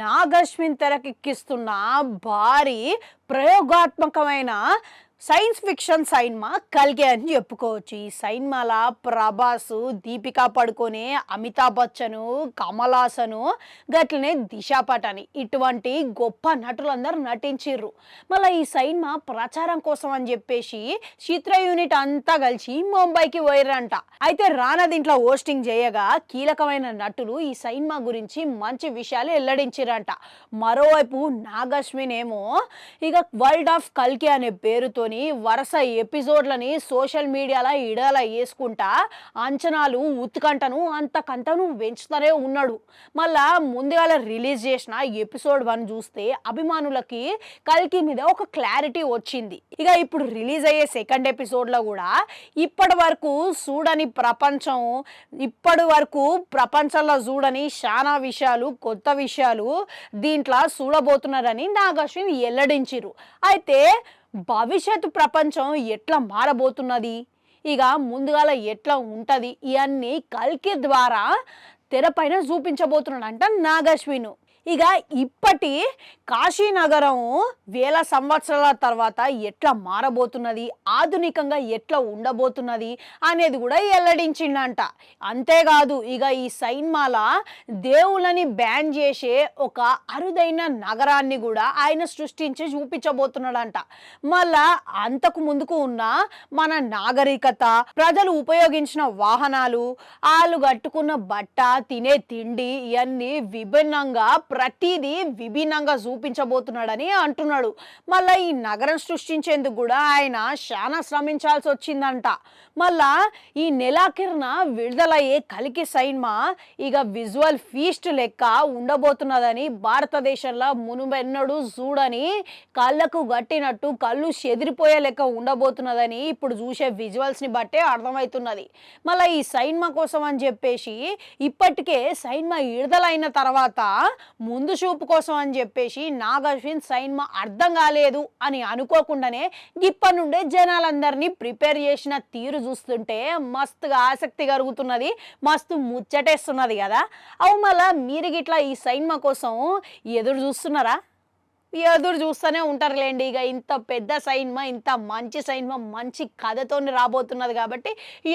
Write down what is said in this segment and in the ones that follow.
నాగశ్విన్ తెరకెక్కిస్తున్న భారీ ప్రయోగాత్మకమైన science fiction సైన్మా కల్కి అని చెప్పుకోవచ్చు. ఈ సైన్మాల ప్రభాస్, దీపికా పడుకొనే, అమితాబ్ బచ్చన్, కమల్ హాసన్, గట్లనే దిశా పటాని ఇటువంటి గొప్ప నటులందరూ నటించిర్రు. మళ్ళీ ఈ సైన్మా ప్రచారం కోసం అని చెప్పేసి చిత్ర యూనిట్ అంతా కలిసి ముంబైకి పోయిర్రంట. అయితే రానా దీంట్లో హోస్టింగ్ చేయగా కీలకమైన నటులు ఈ సైన్మా గురించి మంచి విషయాలు వెల్లడించిరంట. మరోవైపు నాగశ్విన్ ఏమో ఇక వరల్డ్ ఆఫ్ కల్కి అనే పేరుతోని వరుస ఎపిసోడ్లని సోషల్ మీడియాలో ఇడాల వేసుకుంటా అంచనాలు ఉత్కంఠను అంతకంతను పెంచుతూనే ఉన్నాడు. మళ్ళా ముందుగా రిలీజ్ చేసిన ఎపిసోడ్ 1 చూస్తే అభిమానులకి కల్కి మీద ఒక క్లారిటీ వచ్చింది. ఇక ఇప్పుడు రిలీజ్ అయ్యే సెకండ్ ఎపిసోడ్లో కూడా ఇప్పటి వరకు చూడని ప్రపంచంలో చూడని చాలా విషయాలు, కొత్త విషయాలు దీంట్లో చూడబోతున్నారని నాగశ్విన్ వెల్లడించిరు. అయితే భవిష్యత్తు ప్రపంచం ఎట్లా మారబోతున్నది, ఇక ముందుగాల ఎట్లా ఉంటుంది, ఇవన్నీ కల్కి ద్వారా తెరపైన చూపించబోతున్నాడంట నాగశ్విన్. ఇక ఇప్పటి కాశీనగరం వేల సంవత్సరాల తర్వాత ఎట్లా మారబోతున్నది, ఆధునికంగా ఎట్లా ఉండబోతున్నది అనేది కూడా వెల్లడించిండంట. అంతేకాదు ఇక ఈ సైన్మాల దేవుళ్ళని బ్యాన్ చేసే ఒక అరుదైన నగరాన్ని కూడా ఆయన సృష్టించి చూపించబోతున్నాడంట. మళ్ళా అంతకు ముందుకు ఉన్న మన నాగరికత, ప్రజలు ఉపయోగించిన వాహనాలు, వాళ్ళు కట్టుకున్న బట్ట, తినే తిండి ఇవన్నీ ప్రతిదీ విభిన్నంగా చూపించబోతున్నాడని అంటున్నాడు. మళ్ళీ ఈ నగరం సృష్టించేందుకు కూడా ఆయన చాలా శ్రమించాల్సి వచ్చిందంట. మళ్ళా ఈ నెలాఖరున విడుదలయ్యే కల్కి సైన్మా ఇక విజువల్ ఫీస్ట్ లెక్క ఉండబోతున్నదని, భారతదేశంలో మునుబెన్నడు చూడని కళ్ళకు గట్టినట్టు కళ్ళు చెదిరిపోయే లెక్క ఉండబోతున్నదని ఇప్పుడు చూసే విజువల్స్ని బట్టే అర్థమవుతున్నది. మళ్ళీ ఈ సైన్మా కోసం అని చెప్పేసి ఇప్పటికే సైన్మా విడుదలైన తర్వాత ముందు చూపు కోసం అని చెప్పేసి నాగశ్విన్ సైన్మా అర్థం కాలేదు అని అనుకోకుండానే ఇప్పటి నుండే జనాలందరినీ ప్రిపేర్ చేసిన తీరు చూస్తుంటే మస్తుగా ఆసక్తి కలుగుతున్నది, మస్తు ముచ్చటేస్తున్నది కదా. అవు మళ్ళా మీరు గిట్లా ఈ సైన్మా కోసం ఎదురు చూస్తున్నారా? ఎదురు చూస్తూనే ఉంటారులేండి. ఇక ఇంత పెద్ద సైన్మా, ఇంత మంచి సైన్మా, మంచి కథతో రాబోతున్నది కాబట్టి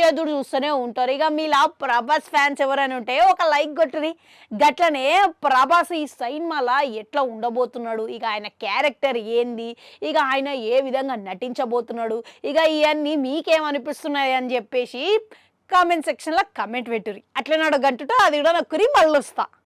ఎదురు చూస్తూనే ఉంటారు. ఇక మీలా ప్రభాస్ ఫ్యాన్స్ ఎవరైనా ఉంటే ఒక లైక్ కొట్టురి. గట్లనే ప్రభాస్ ఈ సైన్మాలా ఎట్లా ఉండబోతున్నాడు, ఇక ఆయన క్యారెక్టర్ ఏంది, ఇక ఆయన ఏ విధంగా నటించబోతున్నాడు, ఇక ఇవన్నీ మీకేమనిపిస్తున్నాయి అని చెప్పేసి కామెంట్ సెక్షన్లో కామెంట్ పెట్టురి. అట్లనే గంటుతో అది కూడా నొక్కరి మళ్ళీ వస్తా.